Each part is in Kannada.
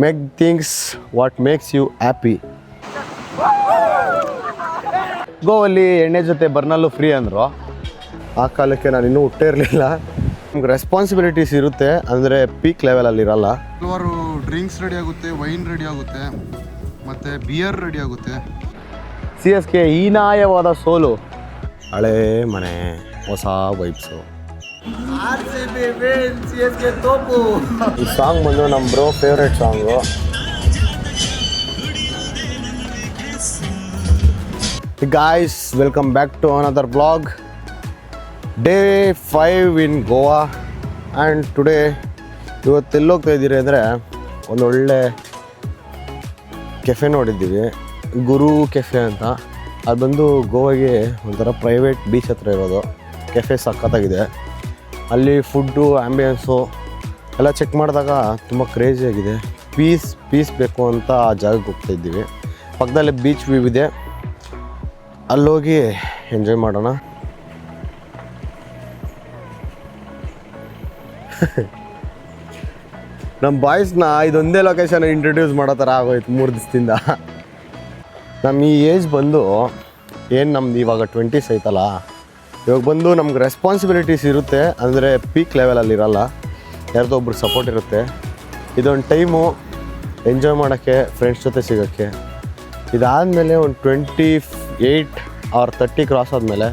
Make things what makes you happy. ಗೋವಲ್ಲಿ ಎಣ್ಣೆ ಜೊತೆ ಬರ್ನಲ್ಲು ಫ್ರೀ ಅಂದರು. ಆ ಕಾಲಕ್ಕೆ ನಾನು ಇನ್ನೂ ಹುಟ್ಟೇ ಇರಲಿಲ್ಲ. ನಮ್ಗೆ ರೆಸ್ಪಾನ್ಸಿಬಿಲಿಟೀಸ್ ಇರುತ್ತೆ, ಅಂದರೆ ಪೀಕ್ ಲೆವೆಲಲ್ಲಿ ಇರಲ್ಲ. ಹಲವಾರು ಡ್ರಿಂಕ್ಸ್ ರೆಡಿ ಆಗುತ್ತೆ, ವೈನ್ ರೆಡಿ ಆಗುತ್ತೆ, ಮತ್ತು ಬಿಯರ್ ರೆಡಿ ಆಗುತ್ತೆ. CSK ಹೀನಾಯವಾದ ಸೋಲು, ಹಳೇ ಮನೆ ಹೊಸ ವೈಬ್ಸು. ಈ ಸಾಂಗ್ ಬಂದು ನಮ್ಮ bro favourite song. Guys, welcome back to another vlog. Day 5 in Goa and today ಇವತ್ತು ಎಲ್ಲಿ ಹೋಗ್ತಾ ಇದ್ದೀರಿ ಅಂದರೆ ಒಂದು ಒಳ್ಳೆ ಕೆಫೆ ನೋಡಿದ್ದೀವಿ, ಗುರು ಕೆಫೆ ಅಂತ. ಅದು ಬಂದು ಗೋವಾಗೆ ಒಂಥರ ಪ್ರೈವೇಟ್ ಬೀಚ್ ಹತ್ರ ಇರೋದು ಕೆಫೆ. ಸಖತ್ತಾಗಿದೆ. ಅಲ್ಲಿ ಫುಡ್ಡು ಆ್ಯಂಬಿಯನ್ಸು ಎಲ್ಲ ಚೆಕ್ ಮಾಡಿದಾಗ ತುಂಬ ಕ್ರೇಜಿಯಾಗಿದೆ. ಪೀಸ್ ಬೇಕು ಅಂತ ಆ ಜಾಗಕ್ಕೆ ಹೋಗ್ತಾ ಇದ್ದೀವಿ. ಪಕ್ಕದಲ್ಲೇ ಬೀಚ್ ವ್ಯೂ ಇದೆ, ಅಲ್ಲೋಗಿ ಎಂಜಾಯ್ ಮಾಡೋಣ. ನಮ್ಮ ಬಾಯ್ಸ್ನ ಇದೊಂದೇ ಲೊಕೇಶನ್ ಇಂಟ್ರೊಡ್ಯೂಸ್ ಮಾಡೋ ಥರ ಆಗೋಯ್ತು 3 ದಿವಸದಿಂದ. ನಮ್ಮ ಈ ಏಜ್ ಬಂದು ಏನು ನಮ್ದು ಇವಾಗ 20s ಐತಲ್ಲ, ಇವಾಗ ಬಂದು ನಮ್ಗೆ ರೆಸ್ಪಾನ್ಸಿಬಿಲಿಟೀಸ್ ಇರುತ್ತೆ, ಅಂದರೆ ಪೀಕ್ ಲೆವೆಲಲ್ಲಿ ಇರಲ್ಲ. ಯಾರ್ದೋ ಒಬ್ರು ಸಪೋರ್ಟ್ ಇರುತ್ತೆ. ಇದೊಂದು ಟೈಮು ಎಂಜಾಯ್ ಮಾಡೋಕ್ಕೆ, ಫ್ರೆಂಡ್ಸ್ ಜೊತೆ ಸಿಗೋಕ್ಕೆ. ಇದಾದಮೇಲೆ ಒಂದು 28 or 30 ಕ್ರಾಸ್ ಆದಮೇಲೆ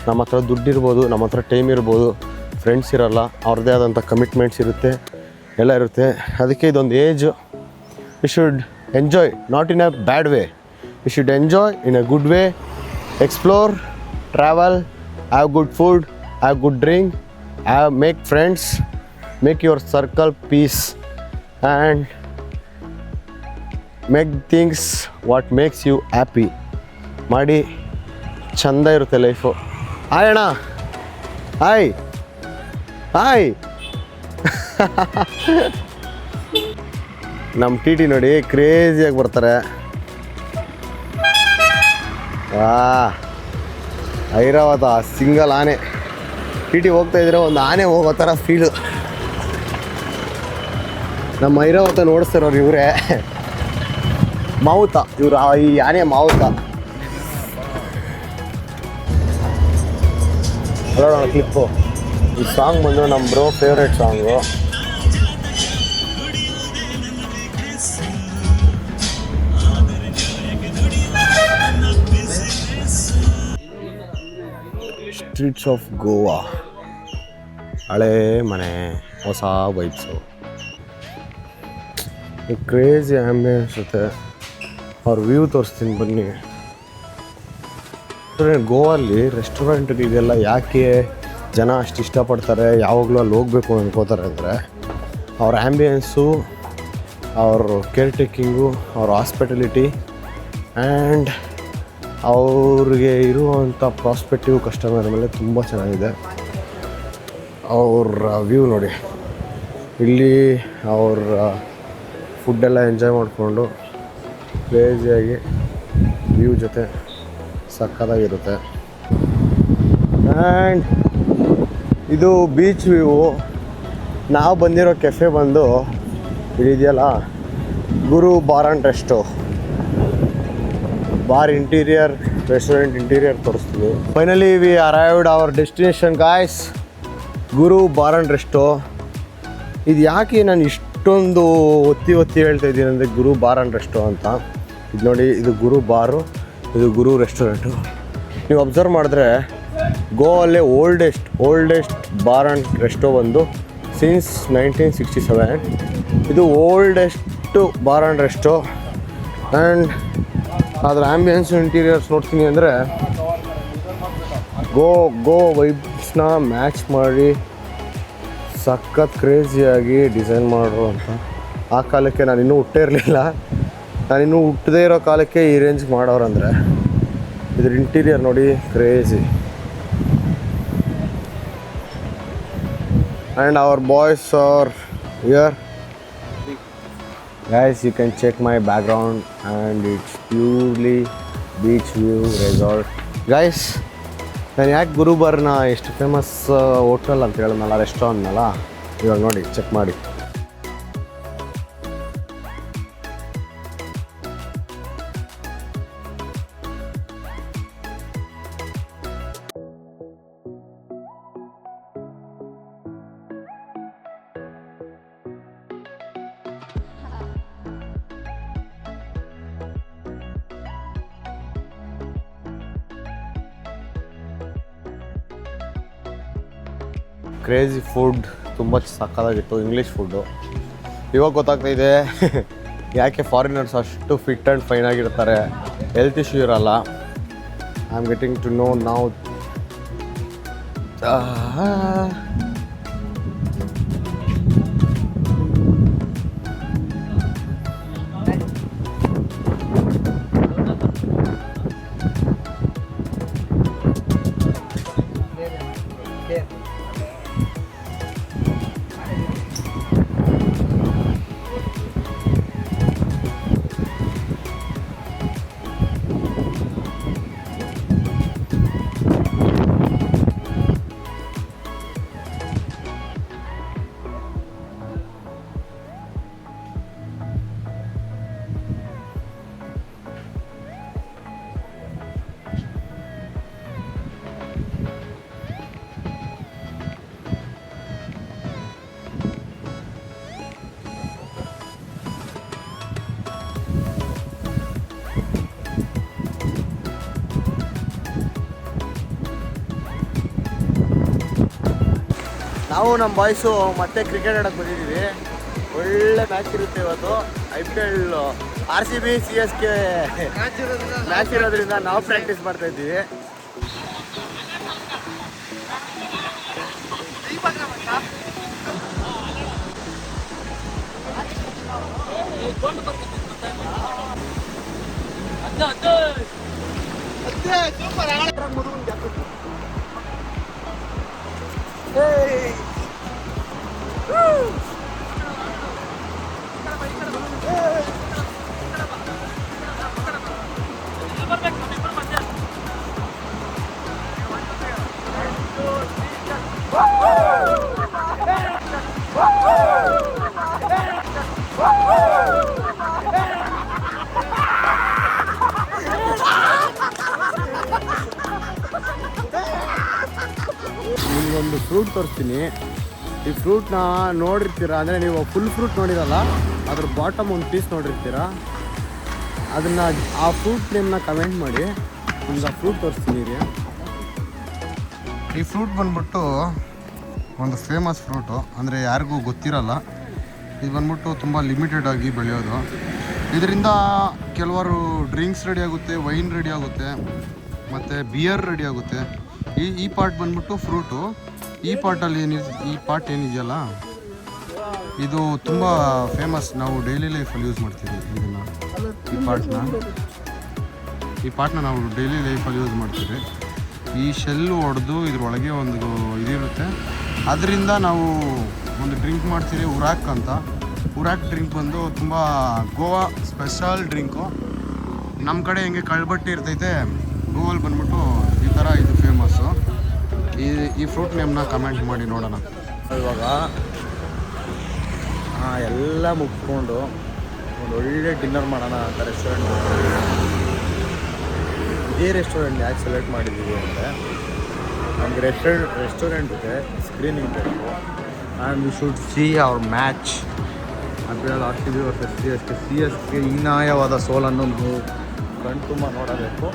ನಮ್ಮ ಹತ್ರ ದುಡ್ಡಿರ್ಬೋದು, ನಮ್ಮ ಹತ್ರ ಟೈಮ್ ಇರ್ಬೋದು, ಫ್ರೆಂಡ್ಸ್ ಇರೋಲ್ಲ, ಅವ್ರದ್ದೇ ಆದಂಥ ಕಮಿಟ್ಮೆಂಟ್ಸ್ ಇರುತ್ತೆ, ಎಲ್ಲ ಇರುತ್ತೆ. ಅದಕ್ಕೆ ಇದೊಂದು age. You should enjoy, not in a bad way. You should enjoy in a good way. Explore, travel, have good food, have good drink, make friends, make your circle peace and make things what makes you happy ಮಾಡಿ. ಚಂದ ಇರುತ್ತೆ ಲೈಫು. ಹಾಯ್ ಅಣ್ಣ, ಹಾಯ್ ಹಾಯ್. ನಮ್ಮ ಟಿ ನೋಡಿ ಕ್ರೇಜಿಯಾಗಿ ಬರ್ತಾರೆ. ಐರಾವತ ಸಿಂಗಲ್ ಆನೆ. ಟಿ ಹೋಗ್ತಾ ಇದ್ರೆ ಒಂದು ಆನೆ ಹೋಗೋ ಥರ ಫೀಲು. ನಮ್ಮ ಐರಾವತ ನೋಡಿಸ್ತಾರವ್ರು ಇವರೇ, ಮಾವುತ ಇವರು. ಈ ಆನೆ ಮಾವುತ. ನೋಡೋಣ ಕ್ಲಿಪ್ಪು. ಈ ಸಾಂಗ್ ಬಂದು ನಮ್ಮ bro favourite song. Streets of Goa, ಹಳೇ ಮನೆ ಹೊಸ ವೈಬ್ಸು, ಕ್ರೇಜಿ ಆ್ಯಂಬಿಯನ್ಸ್ ಜೊತೆ ಅವ್ರ ವ್ಯೂ ತೋರಿಸ್ತೀನಿ ಬನ್ನಿ. ಗೋವಲ್ಲಿ ರೆಸ್ಟೋರೆಂಟ್ಗಳಿಗೆಲ್ಲ ಯಾಕೆ ಜನ ಅಷ್ಟು ಇಷ್ಟಪಡ್ತಾರೆ, ಯಾವಾಗಲೂ ಅಲ್ಲಿ ಹೋಗಬೇಕು ಅನ್ಕೋತಾರೆ ಅಂದರೆ ಅವ್ರ ಆ್ಯಂಬಿಯನ್ಸು, ಅವ್ರ ಕೇರ್ ಟೇಕಿಂಗು, ಅವ್ರ ಹಾಸ್ಪಿಟಲಿಟಿ ಆ್ಯಂಡ್ ಅವ್ರಿಗೆ ಇರುವಂಥ ಪ್ರಾಸ್ಪೆಕ್ಟಿವ್ ಕಸ್ಟಮರ್ ಮೇಲೆ ತುಂಬ ಚೆನ್ನಾಗಿದೆ. ಅವ್ರ ವ್ಯೂ ನೋಡಿ. ಇಲ್ಲಿ ಅವ್ರ ಫುಡ್ಡೆಲ್ಲ ಎಂಜಾಯ್ ಮಾಡಿಕೊಂಡು ಕ್ರೇಜಿಯಾಗಿ ವ್ಯೂ ಜೊತೆ ಸಕ್ಕತ್ತಾಗಿರುತ್ತೆ. ಆ್ಯಂಡ್ ಇದು ಬೀಚ್ ವ್ಯೂ. ನಾವು ಬಂದಿರೋ ಕೆಫೆ ಬಂದು ಇದಿದೆಯಲ್ಲ, Guru bar and resto. Bar interior, restaurant interior ತೋರಿಸ್ತೀವಿ. Finally we arrived our destination guys, Guru bar and resto. ಇದು ಯಾಕೆ ನಾನು ಇಷ್ಟೊಂದು ಒತ್ತಿ ಹೇಳ್ತಾ ಇದ್ದೀನಿ ಅಂದರೆ ಗುರು ಬಾರ್ ಆ್ಯಂಡ್ ರೆಸ್ಟೋ ಅಂತ. ಇದು ನೋಡಿ, ಇದು ಗುರು ಬಾರು, ಇದು ಗುರು ರೆಸ್ಟೋರೆಂಟು. ನೀವು ಅಬ್ಸರ್ವ್ ಮಾಡಿದ್ರೆ ಗೋವಲ್ಲೇ ಓಲ್ಡೆಸ್ಟ್ ಬಾರ್ ಆ್ಯಂಡ್ ರೆಸ್ಟೋ ಬಂದು ಸಿನ್ಸ್ 1967. ಇದು ಓಲ್ಡೆಸ್ಟು ಬಾರ್ ಆ್ಯಂಡ್ ರೆಸ್ಟೋ. ಆ್ಯಂಡ್ ಅದರ ಆ್ಯಂಬಿಯನ್ಸ್ ಇಂಟೀರಿಯರ್ಸ್ ನೋಡ್ತೀನಿ ಅಂದರೆ ಗೋ ವೈಬ್ಸ್ನ ಮ್ಯಾಚ್ ಮಾಡಿ ಸಖತ್ ಕ್ರೇಜಿಯಾಗಿ ಡಿಸೈನ್ ಮಾಡೋ ಅಂತ. ಆ ಕಾಲಕ್ಕೆ ನಾನು ಇನ್ನೂ ಹುಟ್ಟೇ ಇರಲಿಲ್ಲ. ನಾನಿನ್ನೂ ಹುಟ್ಟದೇ ಇರೋ ಕಾಲಕ್ಕೆ ಈ ರೇಂಜ್ ಮಾಡೋರಂದರೆ ಇದ್ರ ಇಂಟೀರಿಯರ್ ನೋಡಿ crazy. And our boys are here. Guys, you can check my background and it's purely beach view resort. Guys, ನಾನು ಯಾಕೆ ಗುರು ಬಾರ್ನ ಎಷ್ಟು ಫೇಮಸ್ ಹೋಟೆಲ್ ಅಂತ ಹೇಳಿದ್ನಲ್ಲ, ರೆಸ್ಟೋರೆಂಟ್ನಲ್ಲ, ಇವಾಗ ನೋಡಿ ಚೆಕ್ ಮಾಡಿ. ಕ್ರೇಜಿ ಫುಡ್ ತುಂಬ ಸಕ್ಕತ್ತಾಗಿತ್ತು, ಇಂಗ್ಲೀಷ್ ಫುಡ್ಡು. ಇವಾಗ ಗೊತ್ತಾಗ್ತಾ ಇದೆ ಯಾಕೆ ಫಾರಿನರ್ಸ್ ಅಷ್ಟು ಫಿಟ್ ಆ್ಯಂಡ್ ಫೈನ್ ಆಗಿರ್ತಾರೆ, ಹೆಲ್ತ್ ಇಶ್ಯೂ ಇರಲ್ಲ. I am getting to know now. ನಾವು ನಮ್ಮ ಬಾಯ್ಸು ಮತ್ತೆ ಕ್ರಿಕೆಟ್ ಆಡೋಕ್ಕೆ ಬಂದಿದ್ದೀವಿ. ಒಳ್ಳೆ ಮ್ಯಾಚ್ ಇರುತ್ತೆ ಇವತ್ತು. IPL RCB CSK ಮ್ಯಾಚ್ ಇರೋದ್ರಿಂದ ನಾವು ಪ್ರಾಕ್ಟೀಸ್ ಮಾಡ್ತಾ ಇದ್ದೀವಿ. ನಿಮಗೊಂದು ಫ್ರೂಟ್ ತೋರಿಸ್ತೀನಿ. ಈ ಫ್ರೂಟ್ನ ನೋಡಿರ್ತೀರ, ಅಂದರೆ ನೀವು ಫುಲ್ ಫ್ರೂಟ್ ನೋಡಿರಲ್ಲ, ಅದ್ರ ಬಾಟಮ್ ಒಂದು ಪೀಸ್ ನೋಡಿರ್ತೀರ. ಅದನ್ನು ಆ ಫ್ರೂಟ್ ನೇಮ್ನ ಕಮೆಂಟ್ ಮಾಡಿ, ನಿಮ್ಗೆ ಆ ಫ್ರೂಟ್ ತೋರಿಸ್ತೀನಿ ರೀ. ಈ ಫ್ರೂಟ್ ಬಂದ್ಬಿಟ್ಟು ಒಂದು ಫೇಮಸ್ ಫ್ರೂಟು, ಅಂದರೆ ಯಾರಿಗೂ ಗೊತ್ತಿರಲ್ಲ. ಇದು ಬಂದ್ಬಿಟ್ಟು ತುಂಬ ಲಿಮಿಟೆಡ್ ಆಗಿ ಬೆಳೆಯೋದು. ಇದರಿಂದ ಕೆಲವರು ಡ್ರಿಂಕ್ಸ್ ರೆಡಿ ಆಗುತ್ತೆ, ವೈನ್ ರೆಡಿ ಆಗುತ್ತೆ, ಮತ್ತು ಬಿಯರ್ ರೆಡಿ ಆಗುತ್ತೆ. ಈ ಪಾರ್ಟ್ ಬಂದ್ಬಿಟ್ಟು ಫ್ರೂಟು. ಈ ಪಾರ್ಟಲ್ಲಿ ಈ ಪಾರ್ಟ್ ಏನಿದೆಯಲ್ಲ, ಇದು ತುಂಬ ಫೇಮಸ್. ನಾವು ಡೈಲಿ ಲೈಫಲ್ಲಿ ಯೂಸ್ ಮಾಡ್ತೀವಿ ಇದನ್ನು. ಈ ಪಾರ್ಟ್ನ ನಾವು ಡೈಲಿ ಲೈಫಲ್ಲಿ ಯೂಸ್ ಮಾಡ್ತೀವಿ. ಈ ಶೆಲ್ಲು ಹೊಡೆದು ಇದ್ರೊಳಗೆ ಒಂದು ಇದಿರುತ್ತೆ, ಅದರಿಂದ ನಾವು ಒಂದು ಡ್ರಿಂಕ್ ಮಾಡ್ತೀವಿ, ಉರಾಕ್ ಅಂತ. ಉರಾಕ್ ಡ್ರಿಂಕ್ ಬಂದು ತುಂಬ ಗೋವಾ ಸ್ಪೆಷಲ್ ಡ್ರಿಂಕು. ನಮ್ಮ ಕಡೆ ಹೆಂಗೆ ಕಳ್ಬಟ್ಟಿ ಇರ್ತೈತೆ, ಗೋವಲ್ಲಿ ಬಂದ್ಬಿಟ್ಟು ಈ ಥರ ಇದು ಫೇಮಸ್ಸು. ಈ ಫ್ರೂಟ್ ನೇಮ್ನ ಕಮೆಂಟ್ ಮಾಡಿ ನೋಡೋಣ. ಇವಾಗ ಎಲ್ಲ ಮುಗಿಸ್ಕೊಂಡು ಒಂದು ಒಳ್ಳೆ ಡಿನ್ನರ್ ಮಾಡೋಣ ಅಂತ ರೆಸ್ಟೋರೆಂಟ್. ಇದೇ ರೆಸ್ಟೋರೆಂಟ್ ಯಾಕೆ ಸೆಲೆಕ್ಟ್ ಮಾಡಿದ್ದೀವಿ ಅಂದರೆ, ನಮಗೆ ರೆಸ್ಟೋರೆಂಟ್ಗೆ ಸ್ಕ್ರೀನಿಂಗ್ ಬೇಕು. And we should see our match IPL RCB versus CSK ಹೀನಾಯವಾದ ಸೋಲನ್ನು ಕಣ್ತುಂಬ ನೋಡಬೇಕು.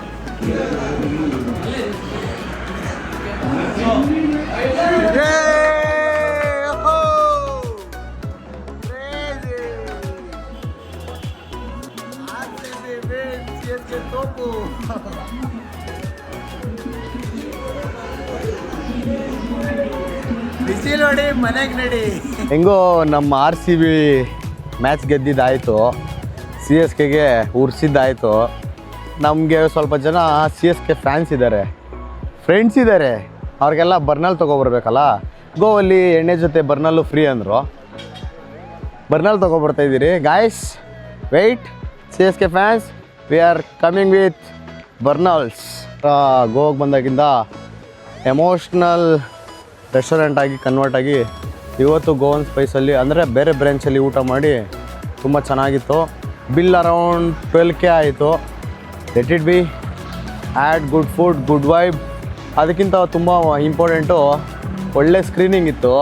ನೋಡಿ ಮನೆಗೆ ನಡಿ. ಹೆಂಗೋ ನಮ್ಮ RCB ಮ್ಯಾಚ್ ಗೆದ್ದಿದ್ದಾಯಿತು, CSKಗೆ ಉರ್ಸಿದ್ದಾಯಿತು. ನಮಗೆ ಸ್ವಲ್ಪ ಜನ CSK ಫ್ಯಾನ್ಸ್ ಇದ್ದಾರೆ, ಫ್ರೆಂಡ್ಸ್ ಇದ್ದಾರೆ, ಅವ್ರಿಗೆಲ್ಲ ಬರ್ನಲ್ ತೊಗೊಬರ್ಬೇಕಲ್ಲ. ಗೋವಲ್ಲಿ ಎಣ್ಣೆ ಜೊತೆ ಬರ್ನಲ್ಲು ಫ್ರೀ ಅಂದರು. ಬರ್ನಲ್ ತೊಗೊಬರ್ತಾಯಿದ್ದೀರಿ guys. Wait, CSK fans, we are coming with ಬರ್ನಲ್ಸ್. ಗೋವಾಗೆ ಬಂದಾಗಿಂದ ಎಮೋಷ್ನಲ್ ರೆಸ್ಟೋರೆಂಟ್ ಆಗಿ ಕನ್ವರ್ಟ್ ಆಗಿ ಇವತ್ತು ಗೋವನ್ ಸ್ಪೈಸಲ್ಲಿ, ಅಂದರೆ ಬೇರೆ ಬ್ರಾಂಚಲ್ಲಿ ಊಟ ಮಾಡಿ ತುಂಬ ಚೆನ್ನಾಗಿತ್ತು. ಬಿಲ್ ಅರೌಂಡ್ 12K ಆಯಿತು. Let it be. Add good food, good vibe. ಅದಕ್ಕಿಂತ ತುಂಬ ಇಂಪಾರ್ಟೆಂಟು ಒಳ್ಳೆ ಸ್ಕ್ರೀನಿಂಗ್ ಇತ್ತು.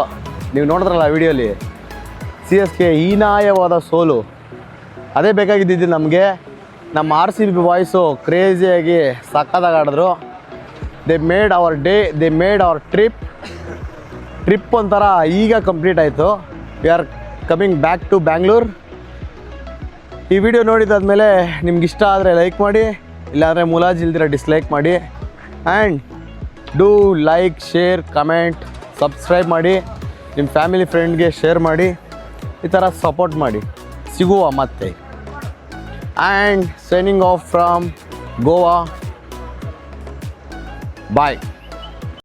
ನೀವು ನೋಡಿದ್ರಲ್ಲ ವಿಡಿಯೋಲಿ, CSK ಹೀನಾಯವಾದ ಸೋಲು, ಅದೇ ಬೇಕಾಗಿದ್ದಿದ್ದು ನಮಗೆ. ನಮ್ಮ RCB ಬಾಯ್ಸು ಕ್ರೇಜಿಯಾಗಿ ಸಕ್ಕತ್ತಾಗಿ ಆಡಿದ್ರು. They made our day, they made our trip. Trip ಒಂಥರ ಈಗ ಕಂಪ್ಲೀಟ್ ಆಯಿತು. We are coming back to Bangalore. ಈ ವಿಡಿಯೋ ನೋಡಿದಾದ್ಮೇಲೆ ನಿಮ್ಗೆ ಇಷ್ಟ ಆದರೆ ಲೈಕ್ ಮಾಡಿ, ಇಲ್ಲಾಂದರೆ ಮುಲಾಜಿಲ್ದಿರ ಡಿಸ್ಲೈಕ್ ಮಾಡಿ. And do like, share, comment, subscribe ಮಾಡಿ, ನಿಮ್ಮ ಫ್ಯಾಮಿಲಿ ಫ್ರೆಂಡ್ಗೆ ಶೇರ್ ಮಾಡಿ. ಈ ಥರ ಸಪೋರ್ಟ್ ಮಾಡಿ. ಸಿಗುವ ಮತ್ತೆ. And signing off from Goa. Bye.